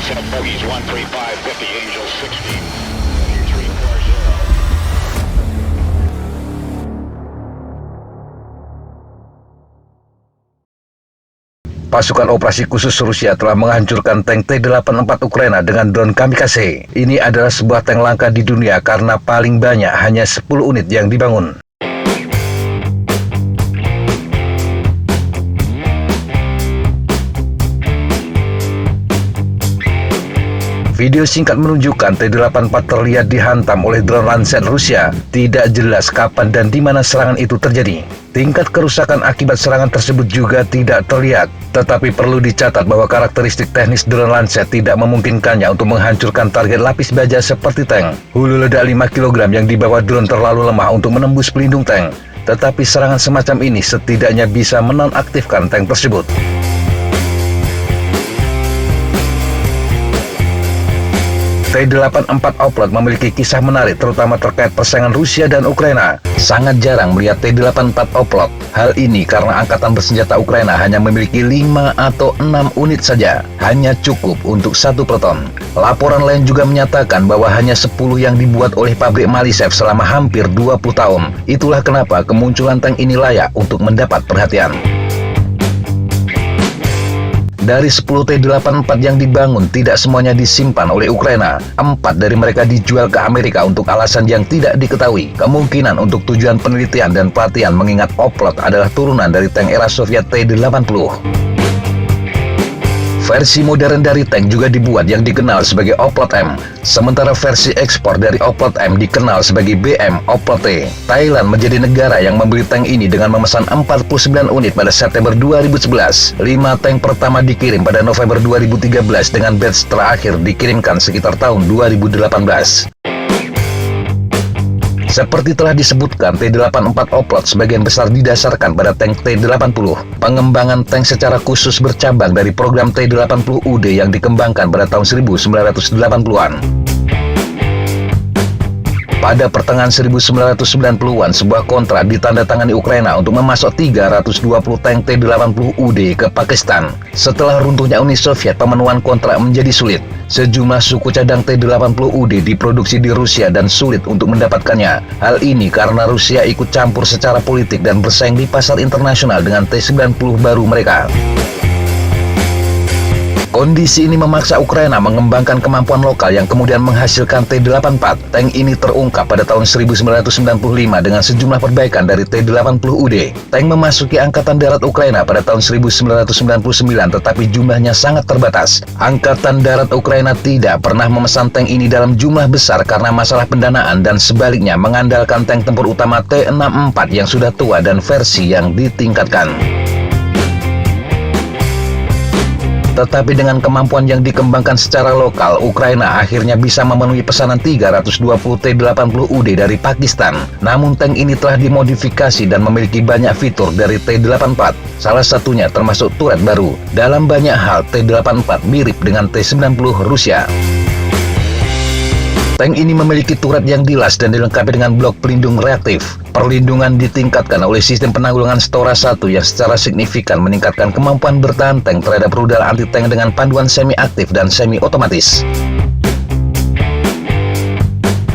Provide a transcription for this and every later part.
Set bogeys 135, 50, Angel 60. Pasukan operasi khusus Rusia telah menghancurkan tank T-84 Ukraina dengan drone kamikaze. Ini adalah sebuah tank langka di dunia karena paling banyak hanya 10 unit yang dibangun. Video singkat menunjukkan T-84 terlihat dihantam oleh drone Lancet Rusia. Tidak jelas kapan dan di mana serangan itu terjadi. Tingkat kerusakan akibat serangan tersebut juga tidak terlihat. Tetapi perlu dicatat bahwa karakteristik teknis drone Lancet tidak memungkinkannya untuk menghancurkan target lapis baja seperti tank. Hulu ledak 5 kg yang dibawa drone terlalu lemah untuk menembus pelindung tank. Tetapi serangan semacam ini setidaknya bisa menonaktifkan tank tersebut. T-84 Oplot memiliki kisah menarik terutama terkait persaingan Rusia dan Ukraina. Sangat jarang melihat T-84 Oplot. Hal ini karena angkatan bersenjata Ukraina hanya memiliki 5 atau 6 unit saja. Hanya cukup untuk satu peleton. Laporan lain juga menyatakan bahwa hanya 10 yang dibuat oleh pabrik Malisev selama hampir 20 tahun. Itulah kenapa kemunculan tank ini layak untuk mendapat perhatian. Dari 10 T-84 yang dibangun, tidak semuanya disimpan oleh Ukraina. 4 dari mereka dijual ke Amerika untuk alasan yang tidak diketahui. Kemungkinan untuk tujuan penelitian dan pelatihan mengingat Oplot adalah turunan dari tank era Soviet T-80. Versi modern dari tank juga dibuat yang dikenal sebagai Oplot M. Sementara versi ekspor dari Oplot M dikenal sebagai BM Oplot T. Thailand menjadi negara yang membeli tank ini dengan memesan 49 unit pada September 2011. 5 tank pertama dikirim pada November 2013 dengan batch terakhir dikirimkan sekitar tahun 2018. Seperti telah disebutkan, T-84 Oplot sebagian besar didasarkan pada tank T-80. Pengembangan tank secara khusus bercabang dari program T-80UD yang dikembangkan pada tahun 1980-an. Pada pertengahan 1990-an, sebuah kontrak ditandatangani Ukraina untuk memasok 320 tank T-80UD ke Pakistan. Setelah runtuhnya Uni Soviet, pemenuhan kontrak menjadi sulit. Sejumlah suku cadang T-80UD diproduksi di Rusia dan sulit untuk mendapatkannya. Hal ini karena Rusia ikut campur secara politik dan bersaing di pasar internasional dengan T-90 baru mereka. Kondisi ini memaksa Ukraina mengembangkan kemampuan lokal yang kemudian menghasilkan T-84. Tank ini terungkap pada tahun 1995 dengan sejumlah perbaikan dari T-80UD. Tank memasuki Angkatan Darat Ukraina pada tahun 1999 tetapi jumlahnya sangat terbatas. Angkatan Darat Ukraina tidak pernah memesan tank ini dalam jumlah besar karena masalah pendanaan dan sebaliknya mengandalkan tank tempur utama T-64 yang sudah tua dan versi yang ditingkatkan. Tetapi dengan kemampuan yang dikembangkan secara lokal, Ukraina akhirnya bisa memenuhi pesanan 320 T-80UD dari Pakistan. Namun tank ini telah dimodifikasi dan memiliki banyak fitur dari T-84. Salah satunya termasuk turret baru. Dalam banyak hal, T-84 mirip dengan T-90 Rusia. Tank ini memiliki turret yang dilas dan dilengkapi dengan blok pelindung reaktif. Perlindungan ditingkatkan oleh sistem penanggulangan Stora 1 yang secara signifikan meningkatkan kemampuan bertahan tank terhadap rudal anti-tank dengan panduan semi-aktif dan semi-otomatis.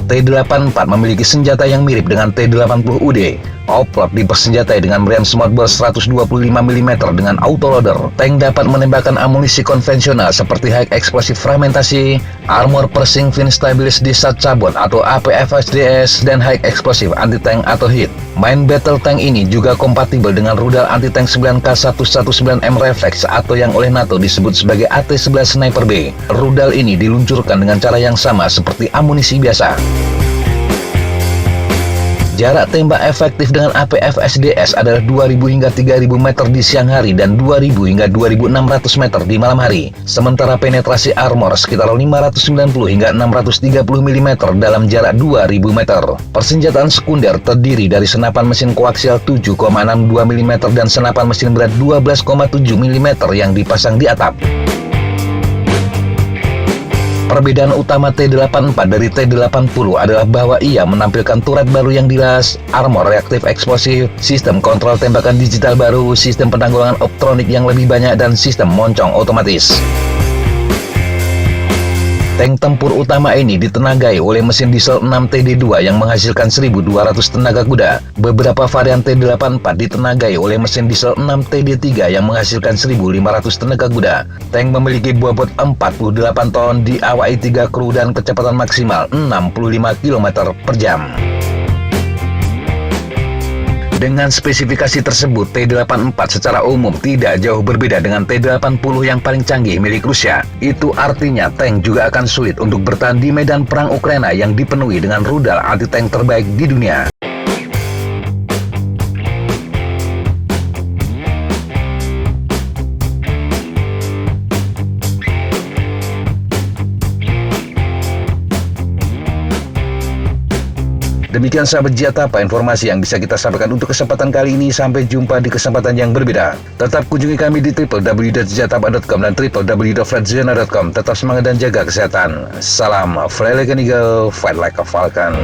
T-84 memiliki senjata yang mirip dengan T-80UD. Oplot dipersenjatai dengan meriam smoothbore 125 mm dengan autoloader. Tank dapat menembakkan amunisi konvensional seperti High Explosive Fragmentasi, Armor Piercing Fin Stabilized Discharge Sabot atau APFSDS, dan High Explosive Anti-Tank atau HIT. Main battle tank ini juga kompatibel dengan rudal anti-tank 9K119M Reflex atau yang oleh NATO disebut sebagai AT-11 Sniper B. Rudal ini diluncurkan dengan cara yang sama seperti amunisi biasa. Jarak tembak efektif dengan APFSDS adalah 2.000 hingga 3.000 meter di siang hari dan 2.000 hingga 2.600 meter di malam hari. Sementara penetrasi armor sekitar 590 hingga 630 mm dalam jarak 2.000 meter. Persenjataan sekunder terdiri dari senapan mesin koaksial 7,62 mm dan senapan mesin berat 12,7 mm yang dipasang di atap. Perbedaan utama T-84 dari T-80 adalah bahwa ia menampilkan turret baru yang dilas, armor reaktif eksplosif, sistem kontrol tembakan digital baru, sistem penanggulangan optronik yang lebih banyak, dan sistem moncong otomatis. Tank tempur utama ini ditenagai oleh mesin diesel 6 TD2 yang menghasilkan 1.200 tenaga kuda. Beberapa varian T-84 ditenagai oleh mesin diesel 6 TD3 yang menghasilkan 1.500 tenaga kuda. Tank memiliki bobot 48 ton, diawaki 3 kru dan kecepatan maksimal 65 km per jam. Dengan spesifikasi tersebut, T-84 secara umum tidak jauh berbeda dengan T-80 yang paling canggih milik Rusia. Itu artinya tank juga akan sulit untuk bertahan di medan perang Ukraina yang dipenuhi dengan rudal anti-tank terbaik di dunia. Demikian sahabat Jatapa informasi yang bisa kita sampaikan untuk kesempatan kali ini. Sampai jumpa di kesempatan yang berbeda. Tetap kunjungi kami di www.jatapa.com dan www.fredzona.com. Tetap semangat dan jaga kesehatan. Salam Fly Like an Eagle, Fight Like a Falcon.